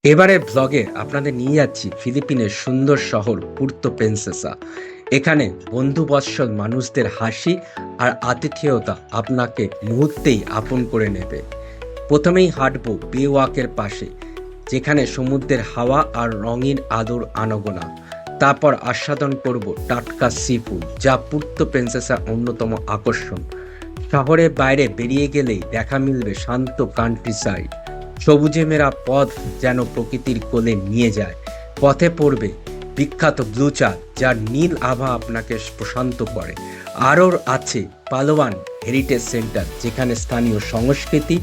এবারে ব্লগে আপনাদের নিয়ে যাচ্ছি ফিলিপিনের সুন্দর শহর পুর্তো প্রিন্সেসা। এখানে বন্ধুবৎসল মানুষদের হাসি আর আতিথেয়তা আপনাকে মুহূর্তেই আপন করে নেবে। প্রথমেই হাঁটবো বে ওয়াকের পাশে, যেখানে সমুদ্রের হাওয়া আর রঙিন আলোর আনাগোনা। তারপর আস্বাদন করব টাটকা সি ফুড, যা পুর্তো প্রিন্সেসার অন্যতম আকর্ষণ। শহরের বাইরে বেরিয়ে গেলেই দেখা মিলবে শান্ত কান্ট্রি সাইড, সবুজে মেরা পথ যেন প্রকৃতির কোলে নিয়ে যায়। পথে পড়বে বিখ্যাত ব্লু চা, যার নীল আভা আপনাকে প্রশান্ত করে। আরও আছে পালোয়ান হেরিটেজ সেন্টার, যেখানে স্থানীয় সংস্কৃতি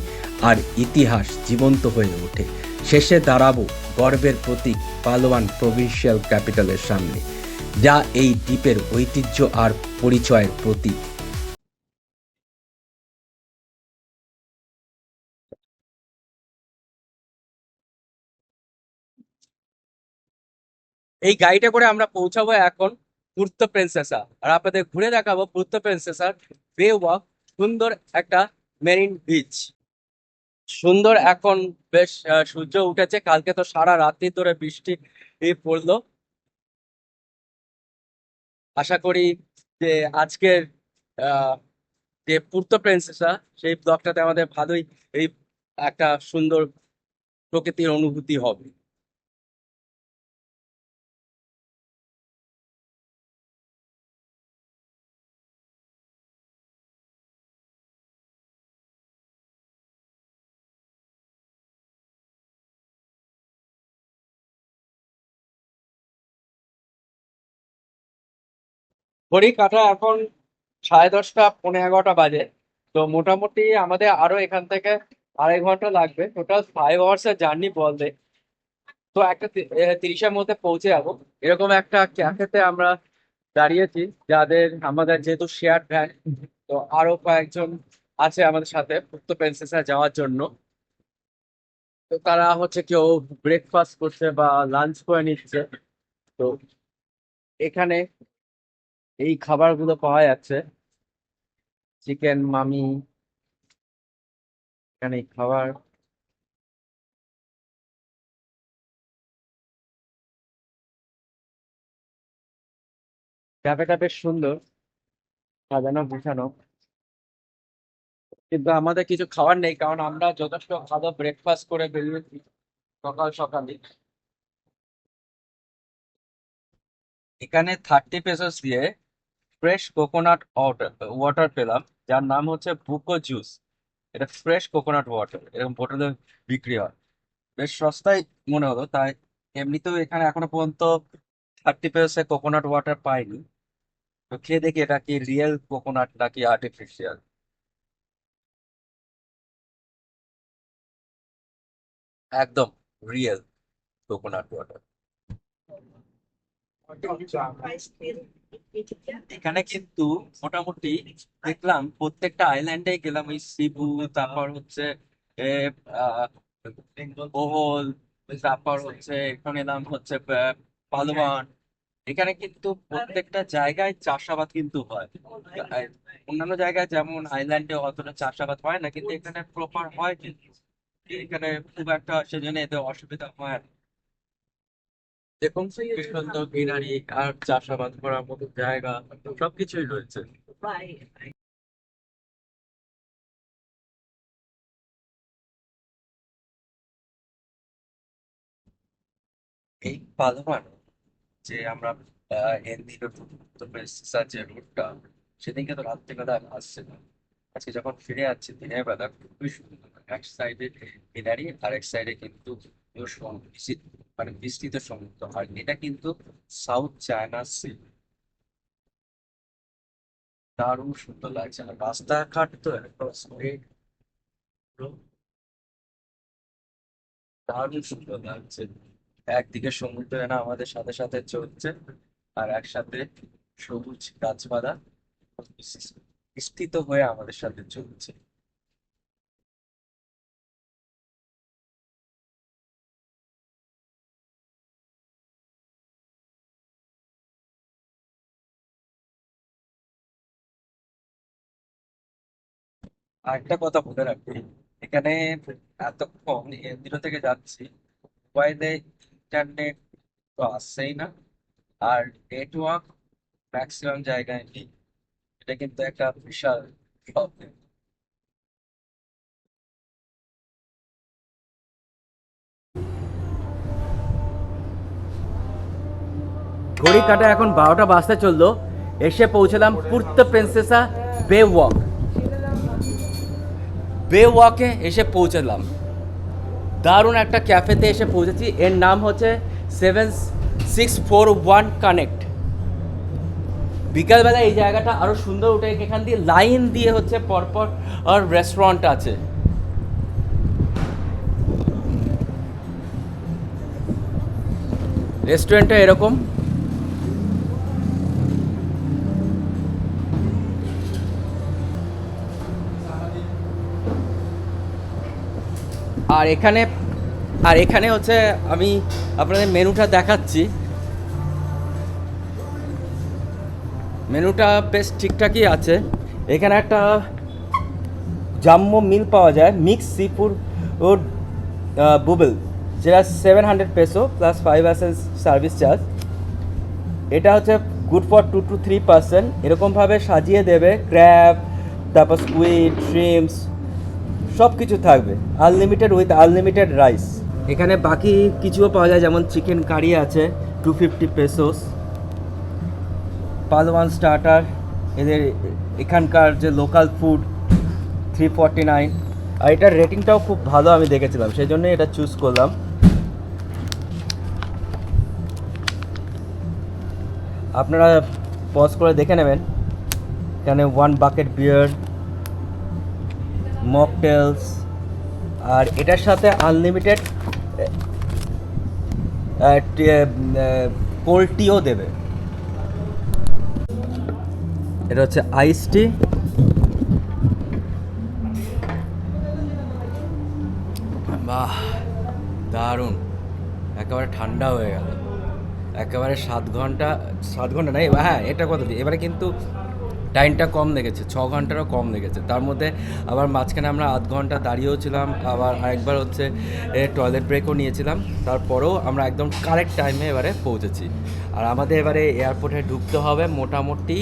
আর ইতিহাস জীবন্ত হয়ে ওঠে। শেষে দাঁড়াবো গর্বের প্রতীক পালোয়ান প্রভিন্সিয়াল ক্যাপিটালের সামনে, যা এই দ্বীপের ঐতিহ্য আর পরিচয়ের প্রতীক। এই গাড়িটা করে আমরা পৌঁছাবো এখন পুর্তো প্রিন্সেসা, আর আপনাদের ঘুরে দেখাবো পুর্তো প্রিন্সেসার বে ওয়াক, সুন্দর একটা মেরিন বিচ। সুন্দর এখন বেশ সূর্য উঠেছে, কালকে তো সারা রাত্রি ধরে বৃষ্টি পড়লো। আশা করি যে আজকের আহ যে পুর্তো প্রিন্সেসা, সেই ব্লগটাতে আমাদের ভালোই এই একটা সুন্দর প্রকৃতির অনুভূতি হবে। ঘড়ি কাঁটা এখন 10:30, 11:45 বাজে। তো মোটামুটি আমাদের আরো এখান থেকে 2.5 ঘন্টা লাগবে, টোটাল 5 আওয়ার্স এর জার্নি বলতে। তো একটা 30-এর মধ্যে পৌঁছে যাবো। এরকম একটা ক্যাফেতে আমরা দাঁড়িয়েছি, যাদের আমাদের যেহেতু শেয়ার ভ্যান, তো আরো কয়েকজন আছে আমাদের সাথে পুক্তো প্রিন্সেসা যাওয়ার জন্য। তো তারা হচ্ছে কেউ ব্রেকফাস্ট করছে বা লাঞ্চ করে নিচ্ছে। তো এখানে এই খাবারগুলো পাওয়া যাচ্ছে, চিকেন মামি, এখানে এই খাবার। ক্যাফেটা বেশ সুন্দর, সাজানো গুছানো। কিন্তু আমাদের কিছু খাবার নেই, কারণ আমরা যথেষ্ট ভালো ব্রেকফাস্ট করে বেরিয়েছি সকাল সকালে। এখানে 30 পেসোস দিয়ে ফ্রেশ কোকোনাট ওয়াটার পেলাম, যার নাম হচ্ছে বুকো জুস। এটা ফ্রেশ কোকোনাট ওয়াটার, এরকম বোতলে বিক্রি হয়। বেশ সস্তায় মনে হলো তাই। এমনিতেও এখানে এখনো পর্যন্ত 30 পেসোসে কোকোনাট ওয়াটার পাইনি। তো খেয়ে দেখি এটা কি রিয়েল কোকোনাট নাকি আর্টিফিশিয়াল। একদম রিয়েল কোকোনাট ওয়াটার। এখানে কিন্তু মোটামুটি দেখলাম প্রত্যেকটা আইল্যান্ডে গেলাম, ওই সিবু, তারপর হচ্ছে এ, আহ, বোহল, তারপর হচ্ছে এখানে নাম হচ্ছে পালোয়ান। এখানে কিন্তু প্রত্যেকটা জায়গায় চাষাবাদ কিন্তু হয়। আহ, অন্যান্য জায়গায় যেমন আইল্যান্ডে অতটা চাষাবাদ হয় না, কিন্তু এখানে প্রপার হয়। কিন্তু এখানে খুব একটা সেজন্য এতে অসুবিধা হয় না। দেখুন কি সুন্দর গ্রিনারি আর চাষাবাদ করার মতো জায়গা, সবকিছুই রয়েছে। এই পালোয়ান যে আমরা এনদিনো টু প্রেসিসা যে রুটটা, সেদিনকে তো রাত্রিবেলা আসছে না। আজকে যখন ফিরে যাচ্ছি দিনের বেলা, খুবই সুন্দর। এক সাইডে গ্রিনারি আর এক সাইডে কিন্তু পুরো মানে বিস্তৃত সমুদ্র। আর এটা কিন্তু সাউথ চায়না সি। দারুণ সুন্দর লাগছে, আর রাস্তাঘাট তো একদম স্ট্রেট, দারুণ সুন্দর লাগছে। একদিকে সমুদ্র না আমাদের সাথে সাথে চলছে, আর একসাথে সবুজ গাছপালা বিস্তৃত হয়ে আমাদের সাথে চলছে। আর একটা কথা বলে রাখি, এখানে এতক্ষণ এন্দিরো থেকে যাচ্ছি, মোবাইলে ইন্টারনেট তো আসছেই না, আর নেটওয়ার্ক ম্যাক্সিমাম জায়গায় নেই। এটা কিন্তু একটা বিশাল প্রবলেম। ঘড়ি কাটা এখন 12টা বাজতে চললো। এসে পৌঁছলাম পুর্তো প্রিন্সেসা বে ওয়াক। বে ওয়াকে এসে পৌঁছলাম, দারুণ একটা ক্যাফেতে এসে পৌঁছেছি। এর নাম হচ্ছে 7641 কানেক্ট। বিকালবেলা এই জায়গাটা আরও সুন্দর উঠে, এখান দিয়ে লাইন দিয়ে হচ্ছে পরপর আর রেস্টুরেন্ট আছে। রেস্টুরেন্টটা এরকম, আর এখানে হচ্ছে আমি আপনাদের মেনুটা দেখাচ্ছি। মেনুটা বেশ ঠিকঠাকই আছে। এখানে একটা জাম্বো মিল পাওয়া যায়, মিক্স সি ফুড ও বুবেল, যেটা 700 পেসো প্লাস 5% সার্ভিস চার্জ। এটা হচ্ছে গুড ফর 2 to 3 পার্সন। এরকমভাবে সাজিয়ে দেবে, ক্র্যাব, তারপর স্কুইড, শ্রিমস, সব কিছু থাকবে, আনলিমিটেড উইথ আনলিমিটেড রাইস। এখানে বাকি কিছুও পাওয়া যায়, যেমন চিকেন কারি আছে 250 পেসোস, পালোয়ান স্টার্টার, এদের এখানকার যে লোকাল ফুড 349। আর এটার রেটিংটাও খুব ভালো আমি দেখেছিলাম, সেই জন্যই এটা চুজ করলাম। আপনারা পজ করে দেখে নেবেন। এখানে 1 বাকেট বিয়ার, মকটেলস, আর এটার সাথে আনলিমিটেড কোল্ড টিও দেবে। এটা হচ্ছে আইস টি। বাহ, দারুণ, একেবারে ঠান্ডা হয়ে গেল। একেবারে 7 ঘন্টা নাই, হ্যাঁ এটা কথা দিই, এবারে কিন্তু টাইমটা কম লেগেছে, 6 ঘন্টারও কম লেগেছে। তার মধ্যে আবার মাঝখানে আমরা আধ ঘন্টা দাঁড়িয়েও ছিলাম, আবার আরেকবার হচ্ছে টয়লেট ব্রেকও নিয়েছিলাম। তারপরেও আমরা একদম কারেক্ট টাইমে এবারে পৌঁছেছি। আর আমাদের এবারে এয়ারপোর্টে ঢুকতে হবে মোটামুটি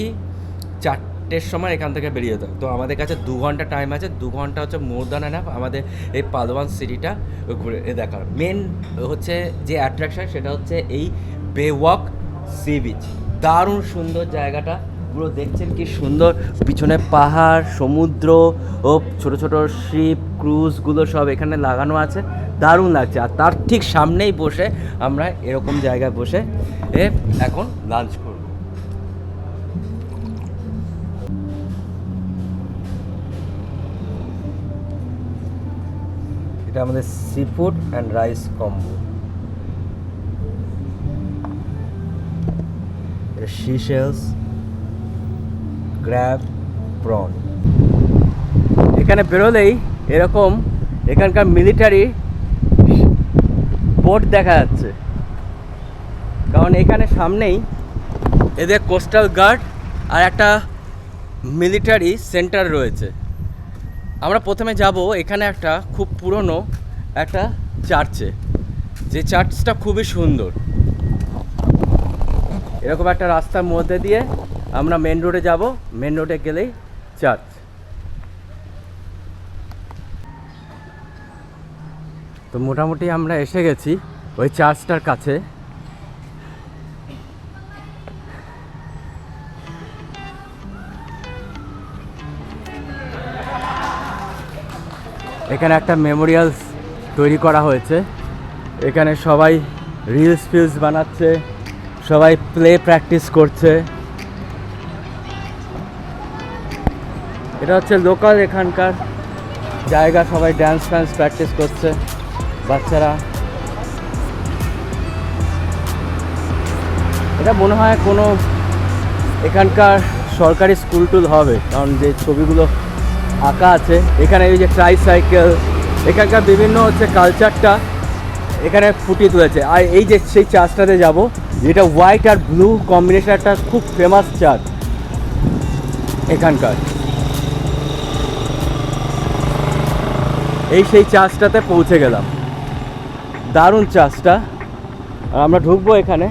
4টের সময় এখান থেকে বেরিয়ে যেতে হবে। তো আমাদের কাছে 2 ঘন্টা টাইম আছে। 2 ঘন্টা হচ্ছে মোর দ্যান এনাফ আমাদের এই পালোয়ান সিটিটা ঘুরে দেখার। মেন হচ্ছে যে অ্যাট্রাকশন সেটা হচ্ছে এই বে ওয়াক সি বিচ। দারুণ সুন্দর জায়গাটা, পুরো দেখছেন কি সুন্দর, পিছনে পাহাড়, সমুদ্র ও ছোট ছোট শিপ, ক্রুজগুলো সব এখানে লাগানো আছে, দারুণ লাগছে। আর তার ঠিক সামনেই বসে আমরা এরকম জায়গায় বসে এখন লাঞ্চ করব। এটা আমাদের sea food and rice combo. এটা সিশেলস, ক্র্যাব, প্রন। এখানে বেরোলেই এরকম এখানকার মিলিটারি বোট দেখা যাচ্ছে, কারণ এখানে সামনেই এদের কোস্টাল গার্ড আর একটা মিলিটারি সেন্টার রয়েছে। আমরা প্রথমে যাব এখানে একটা খুব পুরনো একটা চার্চে, যে চার্চটা খুবই সুন্দর। এরকম একটা রাস্তার মধ্যে দিয়ে আমরা মেন রোডে যাব, মেন রোডে গেলেই চার্চ। তো মোটামুটি আমরা এসে গেছি ওই চার্চটার কাছে। এখানে একটা মেমোরিয়াল তৈরি করা হয়েছে। এখানে সবাই রিলস বানাচ্ছে, সবাই প্লে প্র্যাকটিস করছে। এটা হচ্ছে লোকাল এখানকার জায়গা, সবাই ড্যান্স প্র্যাকটিস করছে বাচ্চারা। এটা মনে হয় কোনো এখানকার সরকারি স্কুল টুল হবে, কারণ যে ছবিগুলো আঁকা আছে এখানে, এই যে ট্রাইসাইকেল, এখানকার বিভিন্ন হচ্ছে কালচারটা এখানে ফুটিয়ে তুলেছে। আর এই যে সেই চার্চটাতে যাব, যেটা হোয়াইট আর ব্লু কম্বিনেশন, একটা খুব ফেমাস চার্চ এখানকার। এই সেই চার্চটাতে পৌঁছে গেলাম। দারুণ চার্চটা। আর আমরা ঢুকবো এখানে।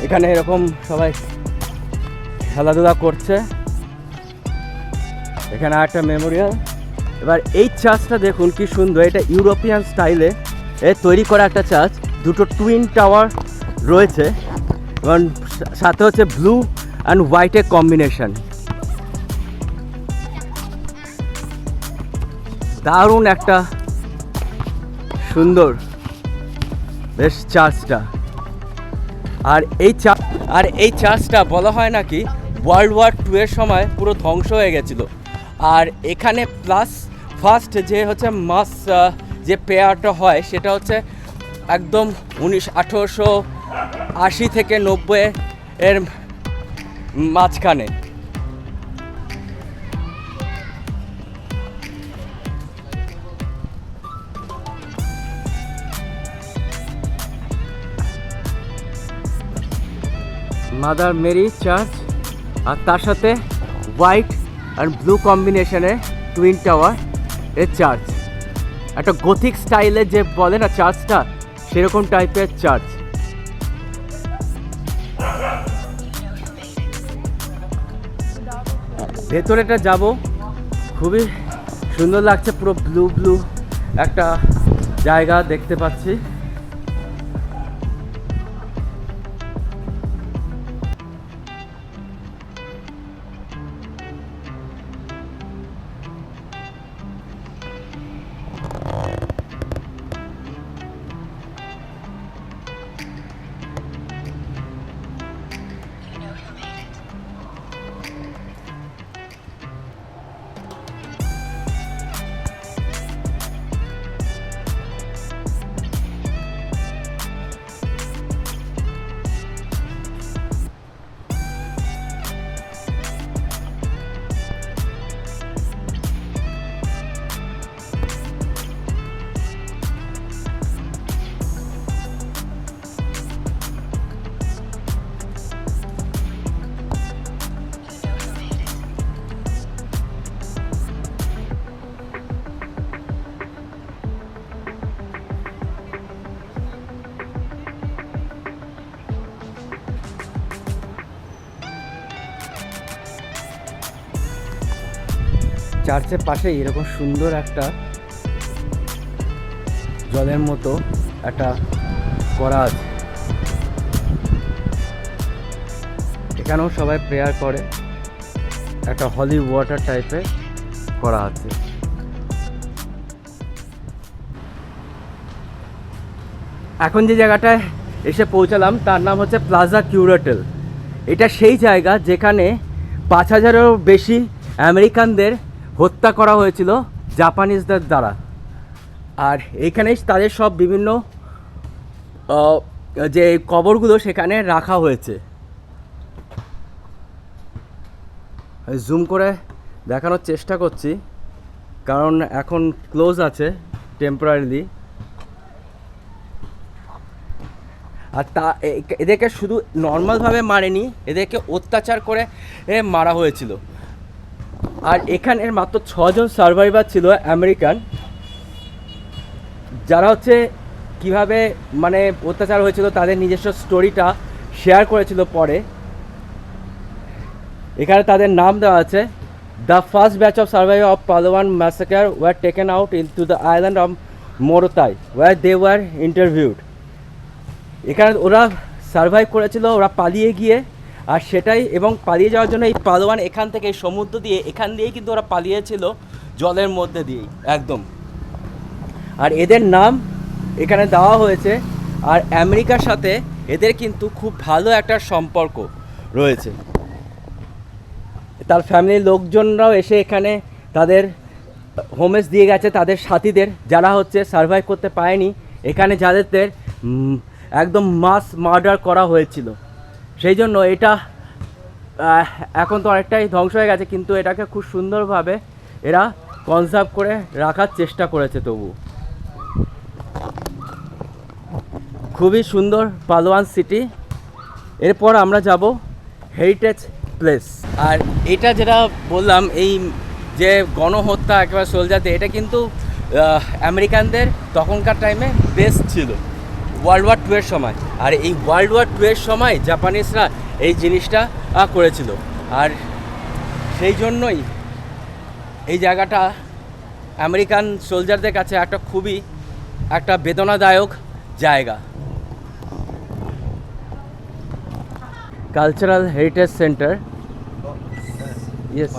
এখানে এরকম সবাই খেলাধুলা করছে। এখানে একটা মেমোরিয়াল। এবার এই চার্চটা দেখুন কি সুন্দর, এটা ইউরোপিয়ান স্টাইলে তৈরি করা একটা চার্চ। দুটো টুইন টাওয়ার রয়েছে এবং সাথে হচ্ছে ব্লু অ্যান্ড হোয়াইটের কম্বিনেশন। দারুণ একটা সুন্দর বেশ চার্চটা। আর এই চার্চটা বলা হয় নাকি ওয়ার্ল্ড ওয়ার 2 এর সময় পুরো ধ্বংস হয়ে গেছিলো। আর এখানে প্লাস ফার্স্ট যে হচ্ছে মাস যে প্রেয়ারটা হয় সেটা হচ্ছে একদম 1880 থেকে 90 এর মাঝখানে। মাদার মেরি চার্চ, আর তার সাথে হোয়াইট আর ব্লু কম্বিনেশনে টুইন টাওয়ার এর চার্চ। একটা গথিক স্টাইলের যে বলে না চার্চটা, সেরকম টাইপের চার্চ। ভেতরেটা যাব, খুবই সুন্দর লাগছে। পুরো ব্লু ব্লু একটা জায়গা দেখতে পাচ্ছি। চার্চের পাশে এরকম সুন্দর একটা জলের মতো একটা করা আছে। এখানেও সবাই প্রেয়ার করে, একটা হলি ওয়াটার টাইপের করা আছে। এখন যে জায়গাটায় এসে পৌঁছালাম তার নাম হচ্ছে প্লাজা কিউরেটেল। এটা সেই জায়গা যেখানে 5000-এরও বেশি আমেরিকানদের হত্যা করা হয়েছিল জাপানিজদের দ্বারা। আর এইখানেই তাদের সব বিভিন্ন যে কবরগুলো সেখানে রাখা হয়েছে। জুম করে দেখানোর চেষ্টা করছি কারণ এখন ক্লোজ আছে টেম্পোরারিলি। আর এদেরকে শুধু নর্মালভাবে মারেনি, এদেরকে অত্যাচার করে মারা হয়েছিল। আর এখানের মাত্র 6 জন সার্ভাইভার ছিল আমেরিকান, যারা হচ্ছে কীভাবে মানে অত্যাচার হয়েছিল তাদের নিজস্ব স্টোরিটা শেয়ার করেছিল পরে। এখানে তাদের নাম দেওয়া আছে। The first batch of survivor of Palawan massacre were taken out into the island of Morotai were they were interviewed. এখানে ওরা সার্ভাইভ করেছিল, ওরা পালিয়ে গিয়ে, আর সেটাই এবং পালিয়ে যাওয়ার জন্য এই পালোয়ান এখান থেকে সমুদ্র দিয়ে এখান দিয়েই কিন্তু ওরা পালিয়েছিল, জলের মধ্যে দিয়েই একদম। আর এদের নাম এখানে দেওয়া হয়েছে। আর আমেরিকার সাথে এদের কিন্তু খুব ভালো একটা সম্পর্ক রয়েছে। তার ফ্যামিলির লোকজনরাও এসে এখানে তাদের হোমেজ দিয়ে গেছে তাদের সাথীদের, যারা হচ্ছে সার্ভাইভ করতে পারেনি। এখানে যাদের একদম মাস মার্ডার করা হয়েছিল, সেই জন্য এটা এখন তো অনেকটাই ধ্বংস হয়ে গেছে, কিন্তু এটাকে খুব সুন্দরভাবে এরা কনজার্ভ করে রাখার চেষ্টা করেছে। তবু খুবই সুন্দর পালোয়ান সিটি। এরপর আমরা যাব হেরিটেজ প্লেস। আর এটা যেটা বললাম, এই যে গণহত্যা একেবারে সোলজারতে, এটা কিন্তু আমেরিকানদের তখনকার টাইমে বেস ছিল ওয়ার্ল্ড ওয়ার 2 এর সময়। আর এই ওয়ার্ল্ড ওয়ার 2 এর সময় জাপানিজরা এই জিনিসটা করেছিল। আর সেই জন্যই এই জায়গাটা আমেরিকান সোলজারদের কাছে একটা খুবই একটা বেদনাদায়ক জায়গা। Cultural heritage centre, yes,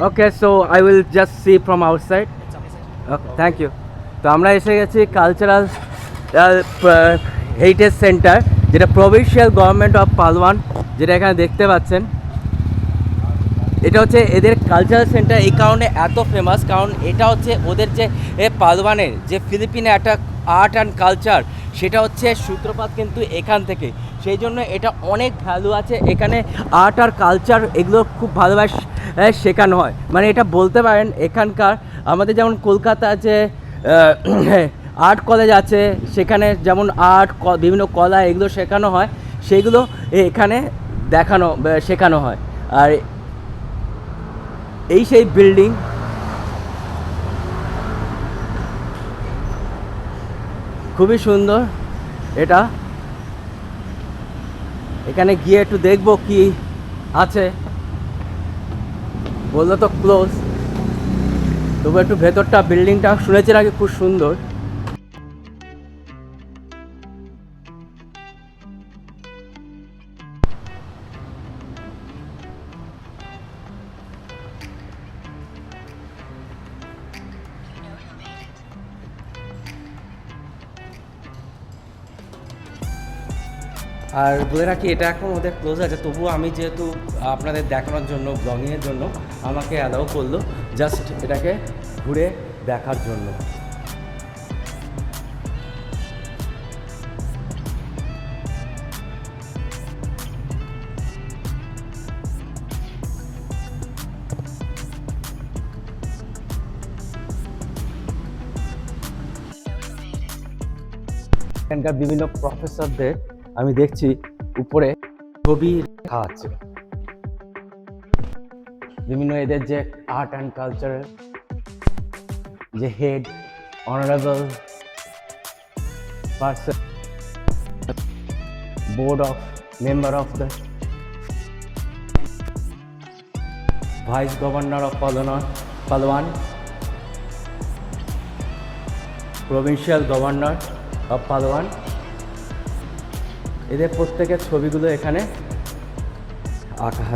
okay, so I will just see from outside. Okay, thank you. তো আমরা এসে গেছি কালচারাল হেরিটেজ সেন্টার, যেটা প্রভিন্সিয়াল গভর্নমেন্ট অফ পালোয়ান, যেটা এখানে দেখতে পাচ্ছেন। এটা হচ্ছে এদের কালচারাল সেন্টার এই কারণে এত ফেমাস, কারণ এটা হচ্ছে ওদের যে পালোয়ানের যে ফিলিপিনে একটা আর্ট অ্যান্ড কালচার, সেটা হচ্ছে সূত্রপাত কিন্তু এখান থেকে। সেই জন্য এটা অনেক ভ্যালু আছে এখানে। আর্ট আর কালচার এগুলো খুব ভালোভাবে শেখানো হয়। মানে এটা বলতে পারেন এখানকার আমাদের যেমন কলকাতা যে আর্ট কলেজ আছে, সেখানে যেমন আর্ট বিভিন্ন কলা এগুলো শেখানো হয়, সেগুলো এখানে শেখানো হয়। আর এই সেই বিল্ডিং, খুবই সুন্দর এটা। এখানে গিয়ে একটু দেখবো কি আছে, বললো তো ক্লোজ, তবু একটু ভেতরটা বিল্ডিংটা শুনেছি নাকি খুব সুন্দর। আর বলে রাখি, এটা এখন ওদের ক্লোজ আছে, তবুও আমি যেহেতু আপনাদের দেখানোর জন্য, ব্লগিংয়ের জন্য আমাকে অ্যালাউ করলো জাস্ট এটাকে ঘুরে দেখার জন্য। এখানকার বিভিন্ন প্রফেসরদের আমি দেখছি উপরে ছবি রাখা আছে, বিভিন্ন এদের যে আর্ট অ্যান্ড কালচারের যে head, honourable person, board of member of the vice governor of Palawan, provincial governor of Palawan, এদের প্রত্যেকের ছবিগুলো এখানে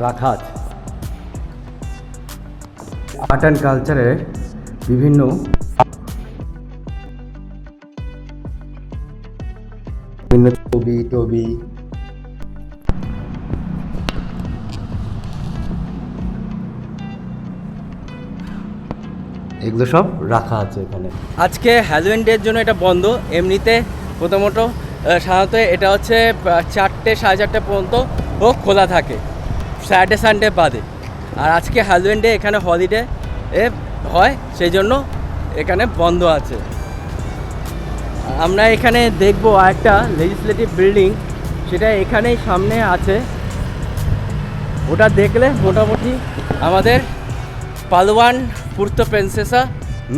রাখা আছে। আর্ট অ্যান্ড কালচারের বিভিন্ন ছবি এগুলো সব রাখা আছে এখানে। আজকে হ্যালোউইন ডের জন্য এটা বন্ধ। এমনিতে প্রথমত সাধারণত এটা হচ্ছে 4টে, 4:30 পর্যন্ত খোলা থাকে, স্যাটারডে সানডে বাদে। আর আজকে হ্যালোউইন ডে, এখানে হলিডে হয়, সেই জন্য এখানে বন্ধ আছে। আমরা এখানে দেখবো একটা লেজিসলেটিভ বিল্ডিং, সেটা এখানেই সামনে আছে। ওটা দেখলে মোটামুটি আমাদের পালোয়ান পুর্তো প্রিন্সেসা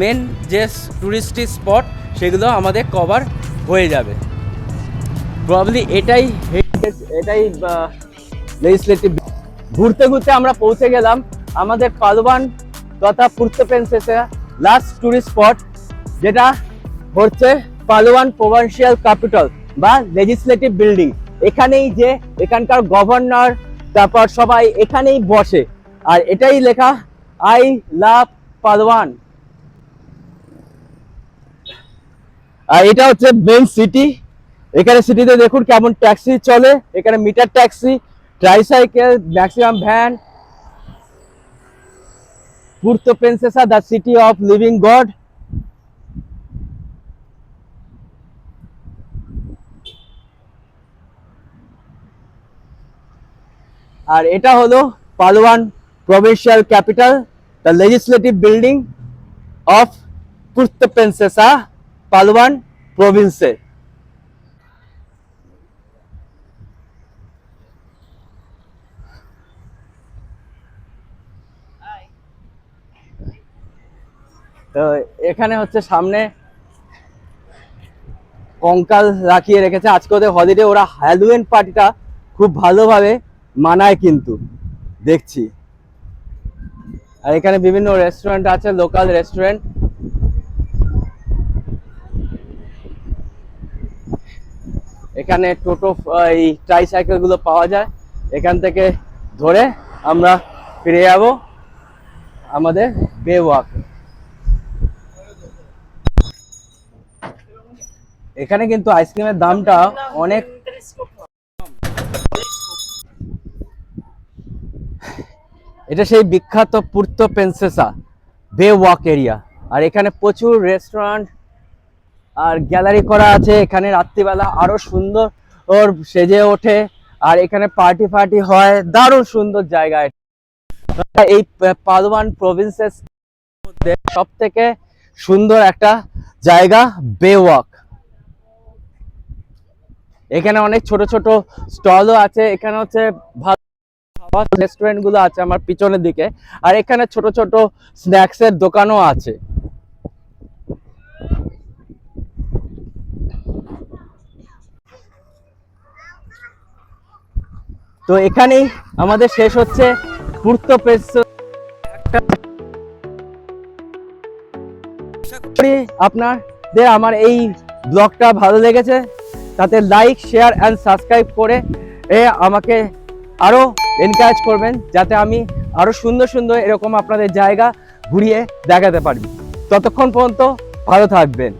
মেন যে টুরিস্ট স্পট, সেগুলো আমাদের কভার হয়ে যাবে প্রবাবলি। এটাই লেজিসলেটিভ। ঘুরতে ঘুরতে আমরা পৌঁছে গেলাম আমাদের পালোয়ান তথা পুর্তো প্রিন্সেসা লাস্ট টুরিস্ট স্পট, যেটা হচ্ছে পালোয়ান প্রভিন্সিয়াল ক্যাপিটাল বা লেজিসলেটিভ বিল্ডিং। এখানেই যে এখানকার গভর্নর, তারপর সবাই এখানেই বসে। আর এটাই লেখা আই লাভ পালোয়ান। আর এটা হচ্ছে মেন সিটি। এখানে সিটিতে দেখুন কেমন ট্যাক্সি চলে, এখানে meter taxi, tricycle, maximum van. Puerto Princesa, the city of living God. আর এটা হলো Palawan provincial capital, the legislative building of Puerto Princesa Palawan প্রভিন্সে। তো এখানে হচ্ছে সামনে কঙ্কাল রাখিয়ে রেখেছে, আজকে ওদের হলিডে, ওরা হ্যালোউইন পার্টিটা খুব ভালোভাবে মানায় কিন্তু দেখছি। আর এখানে বিভিন্ন রেস্টুরেন্ট আছে, লোকাল রেস্টুরেন্ট। এখানে টোটো এই ট্রাইসাইকেল গুলো পাওয়া যায়, এখান থেকে ধরে আমরা ফিরে যাব আমাদের বে ওয়াক। এখানে কিন্তু আইসক্রিমের দামটা অনেক। এটা সেই বিখ্যাত পুর্তো প্রিন্সেসা বে ওয়াক এরিয়া। আর এখানে প্রচুর রেস্টুরেন্ট আর গ্যালারি করা আছে। এখানে রাত্রিবেলা আরো সুন্দর ওর সেজে ওঠে, আর এখানে পার্টি ফার্টি হয়। দারুণ সুন্দর জায়গা এটা। এই পালোয়ান প্রভিন্সের মধ্যে সব থেকে সুন্দর একটা জায়গা বে ওয়াক। এখানে অনেক ছোট ছোট স্টলও আছে। এখানে হচ্ছে ভালো রেস্টুরেন্ট গুলো আছে আমার পিছনের দিকে, আর এখানে ছোট ছোট স্ন্যাক্স এর দোকানও আছে। তো এখানেই আমাদের শেষ হচ্ছে পুর্তো প্রিন্সেসা। আপনাদের আমার এই ব্লগটা ভালো লেগেছে, তাতে লাইক শেয়ার অ্যান্ড সাবস্ক্রাইব করে আমাকে আরো এনকারেজ করবেন, যাতে আমি আরো সুন্দর সুন্দর এরকম আপনাদের জায়গা ঘুরিয়ে দেখাতে পারি। ততক্ষণ পর্যন্ত ভালো থাকবেন।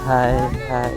High high.